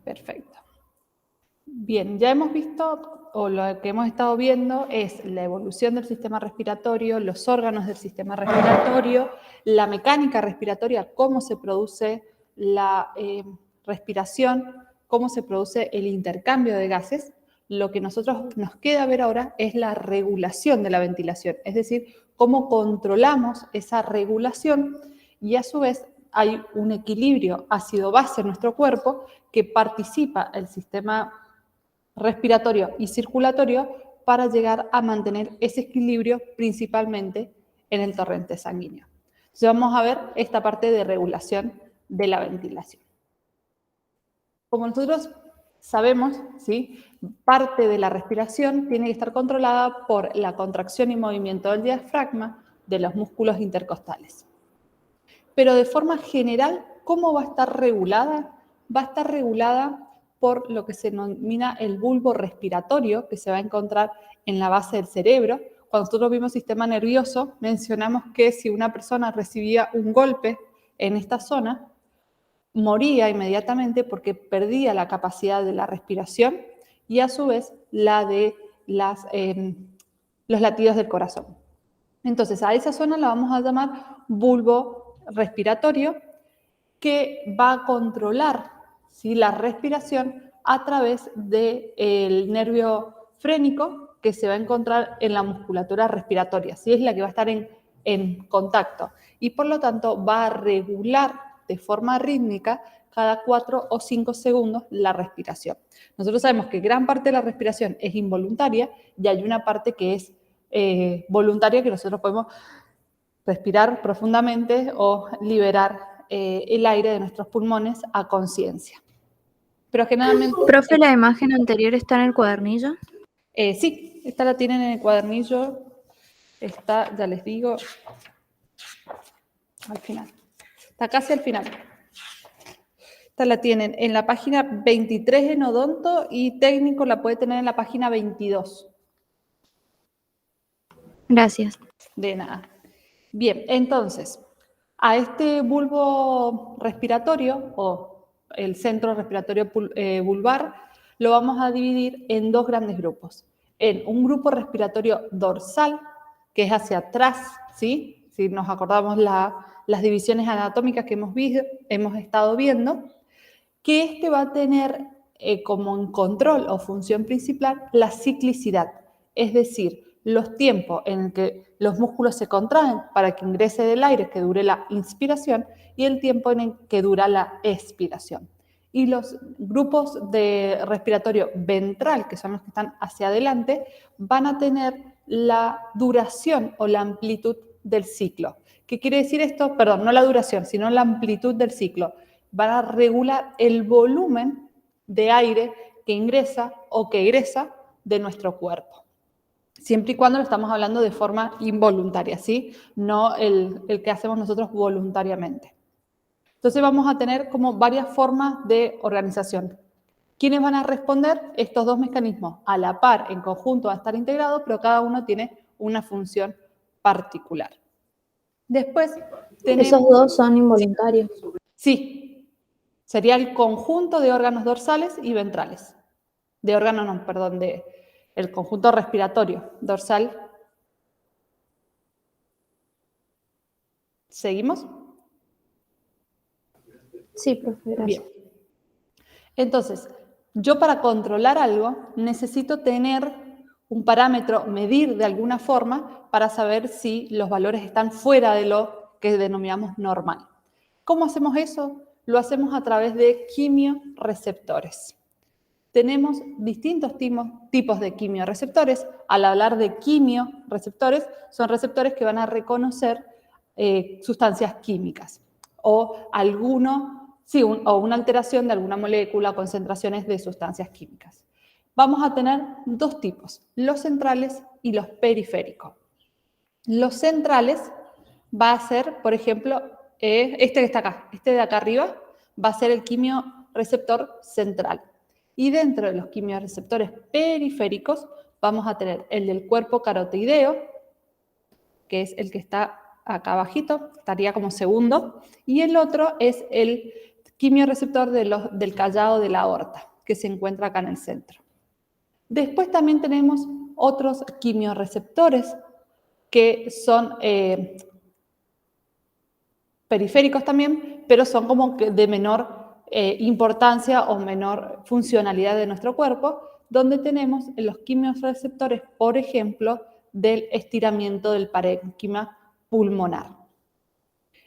Perfecto. Bien, ya hemos visto, o lo que hemos estado viendo es la evolución del sistema respiratorio, los órganos del sistema respiratorio, la mecánica respiratoria, cómo se produce la respiración, cómo se produce el intercambio de gases. Lo que nos queda ver ahora es la regulación de la ventilación, es decir, cómo controlamos esa regulación y a su vez hay un equilibrio ácido-base en nuestro cuerpo que participa el sistema respiratorio y circulatorio para llegar a mantener ese equilibrio principalmente en el torrente sanguíneo. Entonces vamos a ver esta parte de regulación de la ventilación. Como nosotros sabemos, ¿sí? Parte de la respiración tiene que estar controlada por la contracción y movimiento del diafragma de los músculos intercostales. Pero de forma general, ¿cómo va a estar regulada? Va a estar regulada por lo que se denomina el bulbo respiratorio, que se va a encontrar en la base del cerebro. Cuando nosotros vimos sistema nervioso, mencionamos que si una persona recibía un golpe en esta zona, moría inmediatamente porque perdía la capacidad de la respiración y a su vez la de los latidos del corazón. Entonces a esa zona la vamos a llamar bulbo respiratorio, que va a controlar, ¿sí?, la respiración a través del nervio frénico que se va a encontrar en la musculatura respiratoria, ¿sí? Es la que va a estar en contacto y por lo tanto va a regular de forma rítmica cada 4 o 5 segundos la respiración. Nosotros sabemos que gran parte de la respiración es involuntaria y hay una parte que es voluntaria, que nosotros podemos respirar profundamente o liberar el aire de nuestros pulmones a conciencia. Pero generalmente... Profe, ¿la imagen anterior está en el cuadernillo? Sí, esta la tienen en el cuadernillo. Está, ya les digo, al final. Está casi al final. Esta la tienen en la página 23 en odonto y técnico la puede tener en la página 22. Gracias. De nada. Bien, entonces, a este bulbo respiratorio o el centro respiratorio vulvar lo vamos a dividir en dos grandes grupos. En un grupo respiratorio dorsal, que es hacia atrás, ¿sí? Si nos acordamos las divisiones anatómicas que hemos estado viendo, que este va a tener como en control o función principal la ciclicidad, es decir, los tiempos en que los músculos se contraen para que ingrese el aire, que dure la inspiración, y el tiempo en el que dura la expiración. Y los grupos de respiratorio ventral, que son los que están hacia adelante, van a tener la duración o la amplitud del ciclo. ¿Qué quiere decir esto? Perdón, no la duración, sino la amplitud del ciclo. Van a regular el volumen de aire que ingresa o que egresa de nuestro cuerpo. Siempre y cuando lo estamos hablando de forma involuntaria, ¿sí? No el que hacemos nosotros voluntariamente. Entonces vamos a tener como varias formas de organización. ¿Quiénes van a responder? Estos dos mecanismos a la par, en conjunto, van a estar integrados, pero cada uno tiene una función particular. Después tenemos... ¿Esos dos son involuntarios? Sí, sería el conjunto de órganos dorsales y ventrales. De órganos, no, perdón, el conjunto respiratorio dorsal. ¿Seguimos? Sí, profe, gracias. Bien. Entonces, yo para controlar algo necesito tener un parámetro, medir de alguna forma para saber si los valores están fuera de lo que denominamos normal. ¿Cómo hacemos eso? Lo hacemos a través de quimioreceptores. Tenemos distintos tipos de quimioreceptores. Al hablar de quimioreceptores, son receptores que van a reconocer sustancias químicas o o una alteración de alguna molécula, concentraciones de sustancias químicas. Vamos a tener dos tipos, los centrales y los periféricos. Los centrales va a ser, por ejemplo, este que está acá, este de acá arriba, va a ser el quimioreceptor central. Y dentro de los quimioreceptores periféricos vamos a tener el del cuerpo carotiideo, que es el que está acá abajito, estaría como segundo, y el otro es el quimiorreceptor del callado de la aorta, que se encuentra acá en el centro. Después también tenemos otros quimiorreceptores que son periféricos también, pero son como que de menor importancia o menor funcionalidad de nuestro cuerpo, donde tenemos los quimiorreceptores, por ejemplo, del estiramiento del parénquima pulmonar.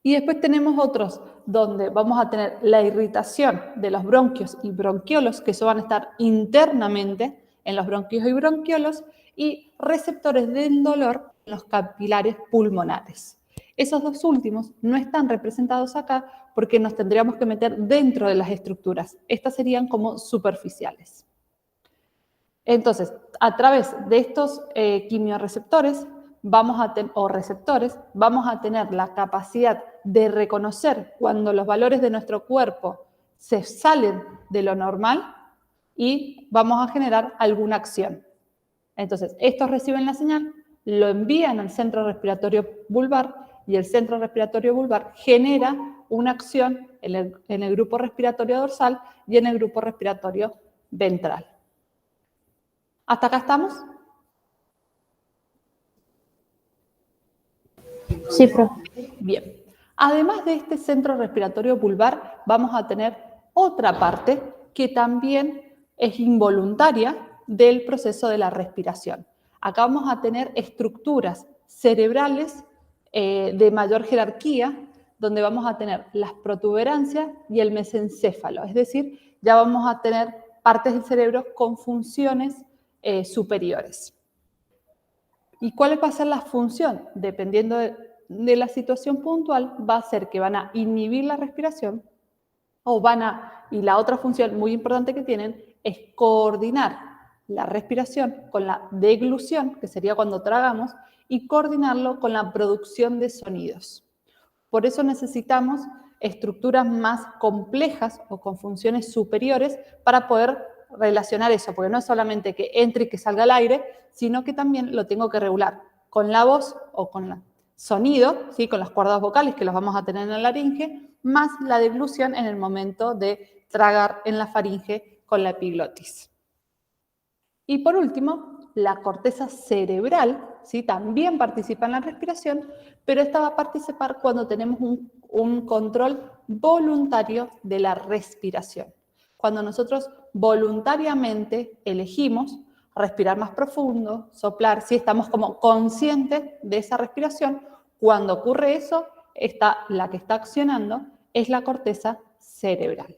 Y después tenemos otros donde vamos a tener la irritación de los bronquios y bronquiolos, que eso van a estar internamente en los bronquios y bronquiolos, y receptores del dolor en los capilares pulmonares. Esos dos últimos no están representados acá porque nos tendríamos que meter dentro de las estructuras. Estas serían como superficiales. Entonces, a través de estos quimiorreceptores receptores, vamos a tener la capacidad de reconocer cuando los valores de nuestro cuerpo se salen de lo normal y vamos a generar alguna acción. Entonces, estos reciben la señal, lo envían al centro respiratorio vulvar y el centro respiratorio vulvar genera una acción en el grupo respiratorio dorsal y en el grupo respiratorio ventral. ¿Hasta acá estamos? Sí, profe. Bien. Además de este centro respiratorio vulvar, vamos a tener otra parte que también es involuntaria del proceso de la respiración. Acá vamos a tener estructuras cerebrales de mayor jerarquía, donde vamos a tener las protuberancias y el mesencéfalo, es decir, ya vamos a tener partes del cerebro con funciones superiores. ¿Y cuál va a ser la función? Dependiendo de la situación puntual, va a ser que van a inhibir la respiración y la otra función muy importante que tienen es coordinar la respiración con la deglución, que sería cuando tragamos, y coordinarlo con la producción de sonidos. Por eso necesitamos estructuras más complejas o con funciones superiores para poder relacionar eso, porque no es solamente que entre y que salga al aire, sino que también lo tengo que regular con la voz o con el sonido, ¿sí? Con las cuerdas vocales que las vamos a tener en la laringe, más la deglución en el momento de tragar en la faringe con la epiglotis. Y por último, la corteza cerebral, ¿sí? También participa en la respiración, pero esta va a participar cuando tenemos un control voluntario de la respiración. Cuando nosotros voluntariamente elegimos respirar más profundo, soplar, si estamos como conscientes de esa respiración, cuando ocurre eso, la que está accionando es la corteza cerebral.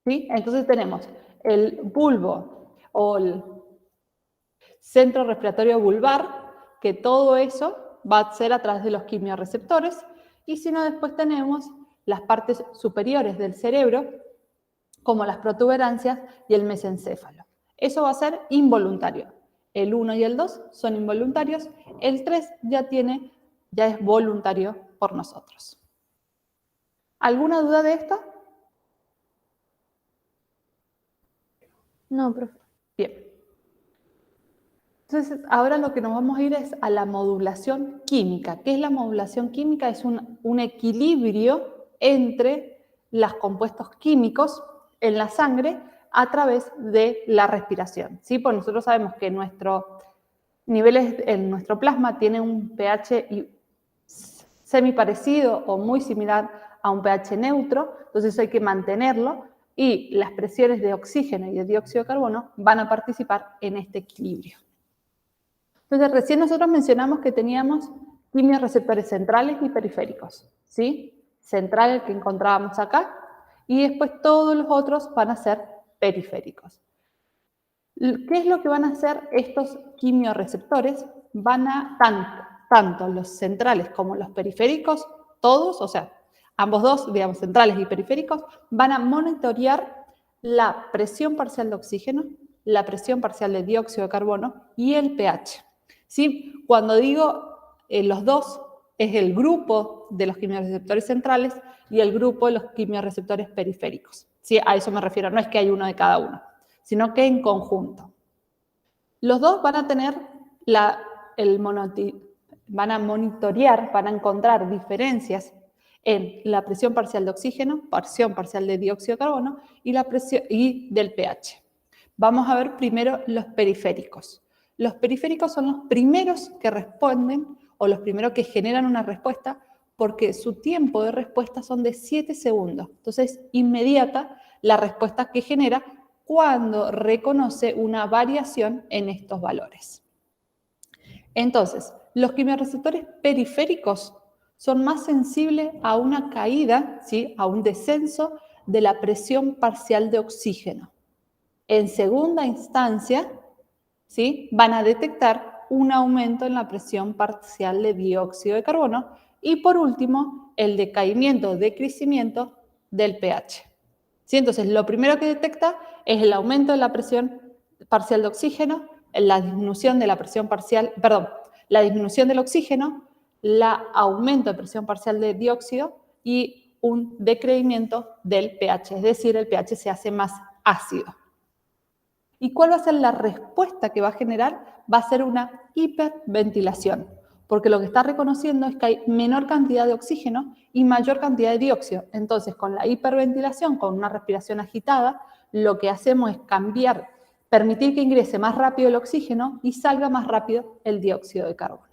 ¿Sí? Entonces tenemos el bulbo o el centro respiratorio vulvar, que todo eso va a ser a través de los quimiorreceptores, y si no, después tenemos las partes superiores del cerebro, como las protuberancias y el mesencéfalo. Eso va a ser involuntario. El 1 y el 2 son involuntarios, el 3 ya es voluntario por nosotros. ¿Alguna duda de esta? No, profe. Bien. Entonces, ahora lo que nos vamos a ir es a la modulación química. ¿Qué es la modulación química? Es un equilibrio entre los compuestos químicos en la sangre a través de la respiración. ¿Sí? Porque nosotros sabemos que nuestros niveles en nuestro plasma tienen un pH semiparecido o muy similar a un pH neutro, entonces hay que mantenerlo y las presiones de oxígeno y de dióxido de carbono van a participar en este equilibrio. Entonces, recién nosotros mencionamos que teníamos quimiorreceptores centrales y periféricos, ¿sí? Central, el que encontrábamos acá, y después todos los otros van a ser periféricos. ¿Qué es lo que van a hacer estos quimiorreceptores? Tanto los centrales como los periféricos, todos, o sea, ambos dos, digamos, centrales y periféricos, van a monitorear la presión parcial de oxígeno, la presión parcial de dióxido de carbono y el pH. ¿Sí? Cuando digo los dos, es el grupo de los quimiorreceptores centrales y el grupo de los quimiorreceptores periféricos. ¿Sí? A eso me refiero, no es que hay uno de cada uno, sino que en conjunto. Los dos van a tener van a monitorear, van a encontrar diferencias en la presión parcial de oxígeno, presión parcial de dióxido de carbono y la presión y del pH. Vamos a ver primero los periféricos. Los periféricos son los primeros que responden o los primeros que generan una respuesta porque su tiempo de respuesta son de 7 segundos. Entonces, inmediata la respuesta que genera cuando reconoce una variación en estos valores. Entonces, los quimiorreceptores periféricos son más sensibles a una caída, ¿sí?, a un descenso de la presión parcial de oxígeno. En segunda instancia, ¿sí?, van a detectar un aumento en la presión parcial de dióxido de carbono y, por último, el decaimiento, decrecimiento del pH. ¿Sí? Entonces, lo primero que detecta es el aumento de la presión parcial de oxígeno, la disminución de la presión parcial, la disminución del oxígeno, el aumento de presión parcial de dióxido y un decrecimiento del pH, es decir, el pH se hace más ácido. ¿Y cuál va a ser la respuesta que va a generar? Va a ser una hiperventilación, porque lo que está reconociendo es que hay menor cantidad de oxígeno y mayor cantidad de dióxido. Entonces, con la hiperventilación, con una respiración agitada, lo que hacemos es permitir que ingrese más rápido el oxígeno y salga más rápido el dióxido de carbono.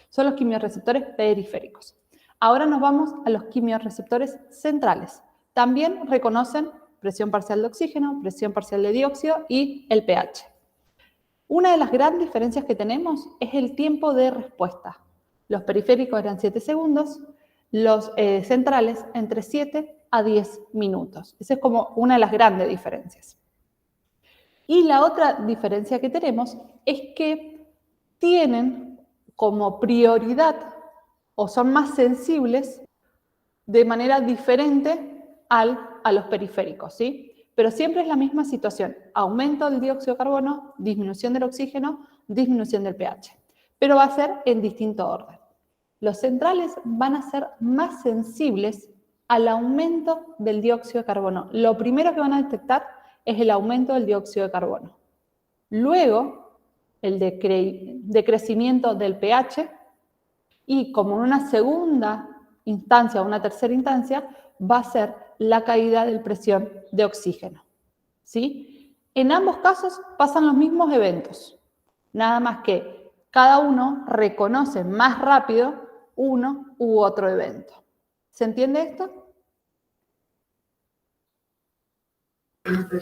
Son los quimiorreceptores periféricos. Ahora nos vamos a los quimiorreceptores centrales. También reconocen presión parcial de oxígeno, presión parcial de dióxido y el pH. Una de las grandes diferencias que tenemos es el tiempo de respuesta. Los periféricos eran 7 segundos, los centrales entre 7 a 10 minutos. Esa es como una de las grandes diferencias. Y la otra diferencia que tenemos es que tienen como prioridad o son más sensibles de manera diferente a los periféricos, ¿sí? Pero siempre es la misma situación. Aumento del dióxido de carbono, disminución del oxígeno, disminución del pH. Pero va a ser en distinto orden. Los centrales van a ser más sensibles al aumento del dióxido de carbono. Lo primero que van a detectar es el aumento del dióxido de carbono. Luego, el decrecimiento del pH y como en una segunda instancia o una tercera instancia va a ser la caída de presión de oxígeno. ¿Sí? En ambos casos pasan los mismos eventos, nada más que cada uno reconoce más rápido uno u otro evento. ¿Se entiende esto?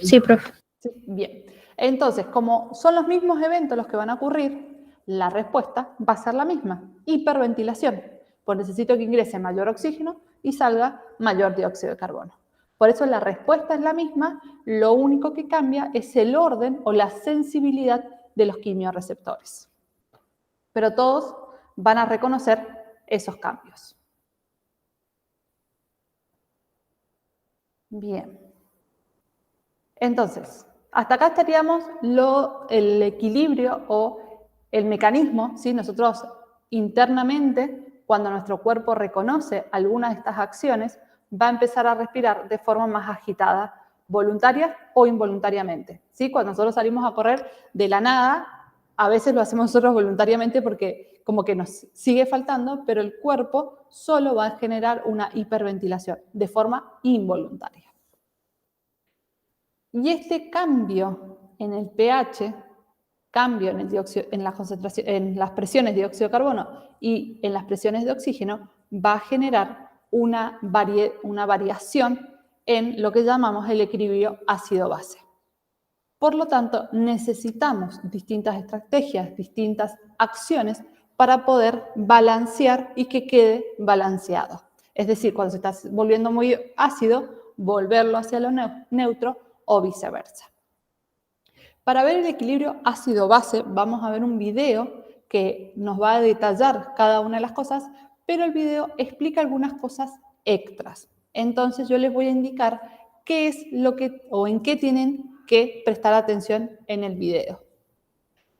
Sí, profe. Sí, bien. Entonces, como son los mismos eventos los que van a ocurrir, la respuesta va a ser la misma, hiperventilación. Pues necesito que ingrese mayor oxígeno y salga mayor dióxido de carbono. Por eso la respuesta es la misma, lo único que cambia es el orden o la sensibilidad de los quimiorreceptores. Pero todos van a reconocer esos cambios. Bien. Entonces, hasta acá estaríamos el equilibrio o el mecanismo, ¿sí? Nosotros internamente, cuando nuestro cuerpo reconoce alguna de estas acciones, va a empezar a respirar de forma más agitada, voluntaria o involuntariamente, ¿sí? Cuando nosotros salimos a correr de la nada, a veces lo hacemos nosotros voluntariamente porque como que nos sigue faltando, pero el cuerpo solo va a generar una hiperventilación de forma involuntaria. Y este cambio en el pH, cambio en, en las presiones de dióxido de carbono y en las presiones de oxígeno, va a generar una variación en lo que llamamos el equilibrio ácido-base. Por lo tanto, necesitamos distintas estrategias, distintas acciones para poder balancear y que quede balanceado. Es decir, cuando se está volviendo muy ácido, volverlo hacia lo neutro o viceversa. Para ver el equilibrio ácido-base, vamos a ver un video que nos va a detallar cada una de las cosas, pero el video explica algunas cosas extras. Entonces yo les voy a indicar qué es lo que o en qué tienen que prestar atención en el video.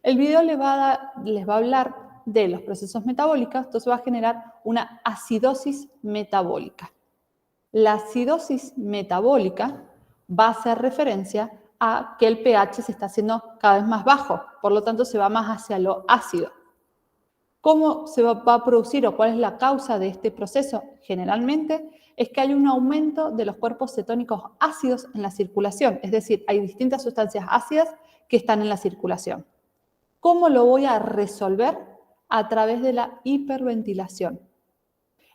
El video les va a hablar de los procesos metabólicos, entonces va a generar una acidosis metabólica. La acidosis metabólica va a hacer referencia a que el pH se está haciendo cada vez más bajo, por lo tanto se va más hacia lo ácido. ¿Cómo se va a producir o cuál es la causa de este proceso? Generalmente es que hay un aumento de los cuerpos cetónicos ácidos en la circulación, es decir, hay distintas sustancias ácidas que están en la circulación. ¿Cómo lo voy a resolver? A través de la hiperventilación.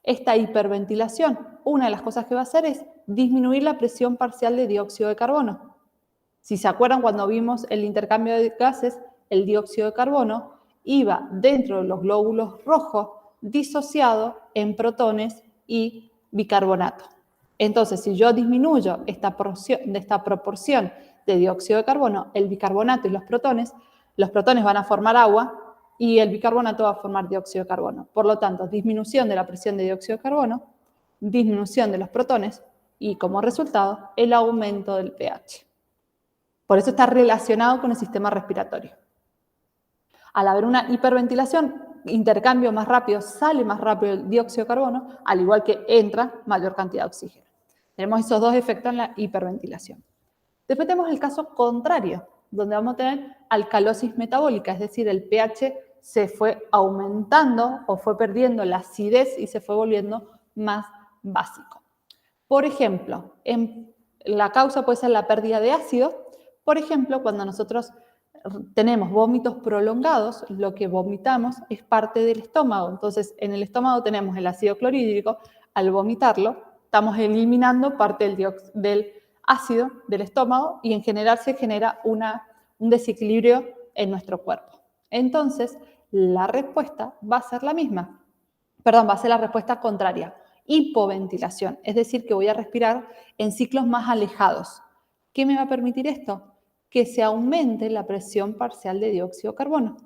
Esta hiperventilación, una de las cosas que va a hacer es disminuir la presión parcial de dióxido de carbono. Si se acuerdan cuando vimos el intercambio de gases, el dióxido de carbono iba dentro de los glóbulos rojos disociado en protones y bicarbonato. Entonces, si yo disminuyo esta proporción de dióxido de carbono, el bicarbonato y los protones van a formar agua y el bicarbonato va a formar dióxido de carbono. Por lo tanto, disminución de la presión de dióxido de carbono, disminución de los protones y, como resultado, el aumento del pH. Por eso está relacionado con el sistema respiratorio. Al haber una hiperventilación, intercambio más rápido, sale más rápido el dióxido de carbono, al igual que entra mayor cantidad de oxígeno. Tenemos esos dos efectos en la hiperventilación. Después tenemos el caso contrario, donde vamos a tener alcalosis metabólica, es decir, el pH se fue aumentando o fue perdiendo la acidez y se fue volviendo más básico. Por ejemplo, la causa puede ser la pérdida de ácido. Por ejemplo, cuando nosotros tenemos vómitos prolongados, lo que vomitamos es parte del estómago. Entonces, en el estómago tenemos el ácido clorhídrico. Al vomitarlo, estamos eliminando parte del ácido del estómago y en general se genera un desequilibrio en nuestro cuerpo. Entonces, la respuesta va a ser la misma. Perdón, va a ser la respuesta contraria. Hipoventilación, es decir, que voy a respirar en ciclos más alejados. ¿Qué me va a permitir esto? Que se aumente la presión parcial de dióxido de carbono.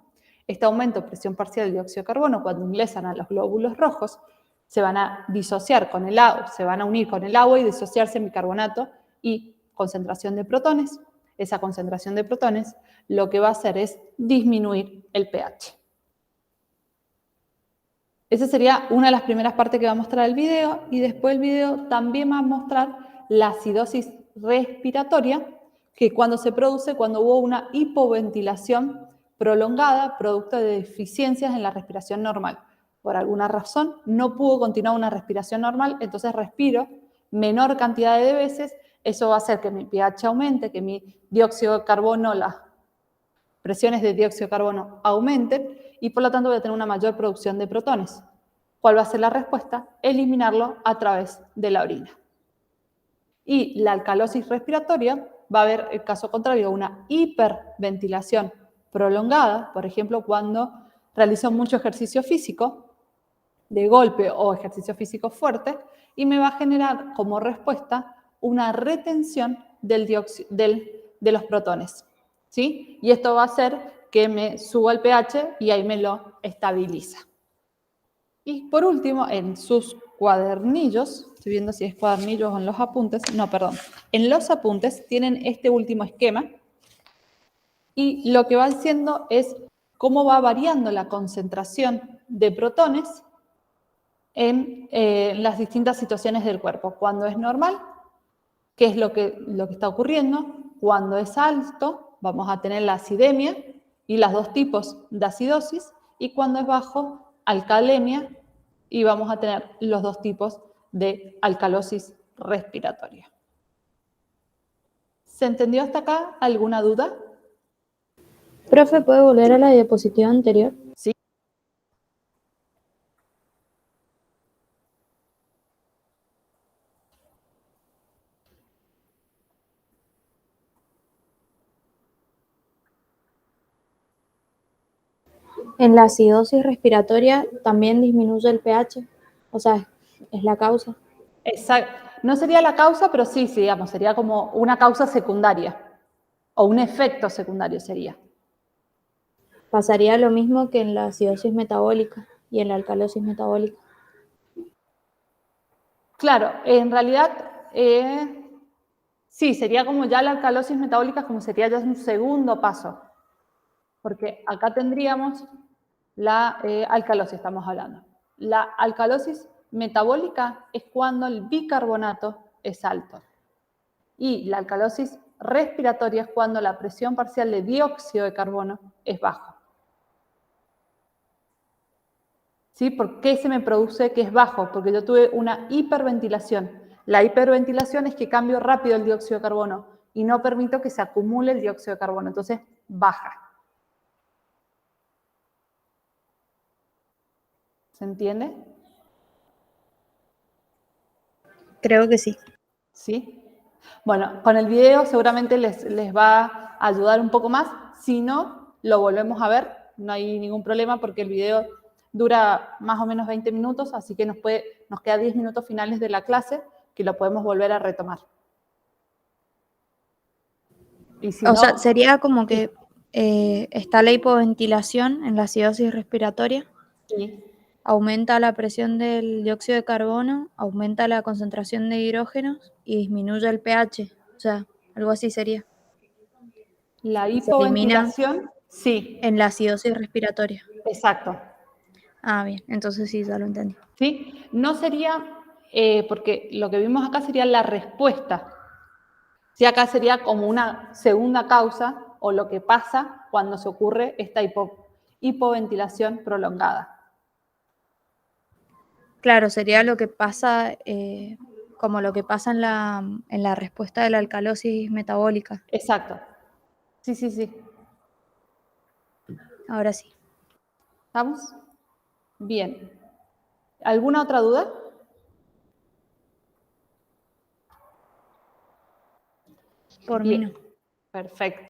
Este aumento de presión parcial de dióxido de carbono, cuando ingresan a los glóbulos rojos, se van a disociar con el agua, se van a unir con el agua y disociarse en bicarbonato y concentración de protones. Esa concentración de protones lo que va a hacer es disminuir el pH. Esa sería una de las primeras partes que va a mostrar el video y después el video también va a mostrar la acidosis respiratoria, que cuando se produce cuando hubo una hipoventilación prolongada producto de deficiencias en la respiración normal. Por alguna razón no pudo continuar una respiración normal, entonces respiro menor cantidad de veces, eso va a hacer que mi pH aumente, que mi dióxido de carbono, las presiones de dióxido de carbono aumenten y por lo tanto voy a tener una mayor producción de protones. ¿Cuál va a ser la respuesta? Eliminarlo a través de la orina. Y la alcalosis respiratoria va a haber, el caso contrario, una hiperventilación prolongada, por ejemplo, cuando realizo mucho ejercicio físico, de golpe o ejercicio físico fuerte, y me va a generar como respuesta una retención de los protones. ¿Sí? Y esto va a hacer que me suba el pH y ahí me lo estabiliza. Y por último, en sus cuadernillos, estoy viendo si es cuadernillos o en los apuntes, no, perdón, en los apuntes tienen este último esquema y lo que va haciendo es cómo va variando la concentración de protones en las distintas situaciones del cuerpo. Cuando es normal, ¿qué es lo que está ocurriendo? Cuando es alto, vamos a tener la acidemia y los dos tipos de acidosis, y cuando es bajo, alcalemia, y vamos a tener los dos tipos de alcalosis respiratoria. ¿Se entendió hasta acá? ¿Alguna duda? Profe, ¿puede volver a la diapositiva anterior? Sí. En la acidosis respiratoria también disminuye el pH, o sea, es la causa. Exacto. No sería la causa, pero sí, digamos, sería como una causa secundaria, o un efecto secundario sería. Pasaría lo mismo que en la acidosis metabólica y en la alcalosis metabólica. Claro, en realidad, sí, sería como ya la alcalosis metabólica, como sería ya un segundo paso, porque acá tendríamos la alcalosis, estamos hablando. La alcalosis metabólica es cuando el bicarbonato es alto. Y la alcalosis respiratoria es cuando la presión parcial de dióxido de carbono es bajo. ¿Sí? ¿Por qué se me produce que es bajo? Porque yo tuve una hiperventilación. La hiperventilación es que cambio rápido el dióxido de carbono y no permito que se acumule el dióxido de carbono. Entonces, baja. ¿Se entiende? Creo que sí. ¿Sí? Bueno, con el video seguramente les va a ayudar un poco más. Si no, lo volvemos a ver. No hay ningún problema porque el video dura más o menos 20 minutos, así que nos queda 10 minutos finales de la clase que lo podemos volver a retomar. Y si O no, sea, sería como sí, que está la hipoventilación en la acidosis respiratoria, sí, aumenta la presión del dióxido de carbono, aumenta la concentración de hidrógenos y disminuye el pH. O sea, algo así sería. la Y se elimina hipoventilación, sí, en la acidosis respiratoria. exacto. Ah, bien, entonces sí, ya lo entendí. ¿Sí? No sería, porque lo que vimos acá sería la respuesta. Sí, acá sería como una segunda causa o lo que pasa cuando se ocurre esta hipoventilación prolongada. Claro, sería lo que pasa, como lo que pasa en la respuesta de la alcalosis metabólica. Exacto. Sí, sí, sí. Ahora sí. ¿Estamos? Bien. ¿Alguna otra duda? Por mí no. Bien. Perfecto.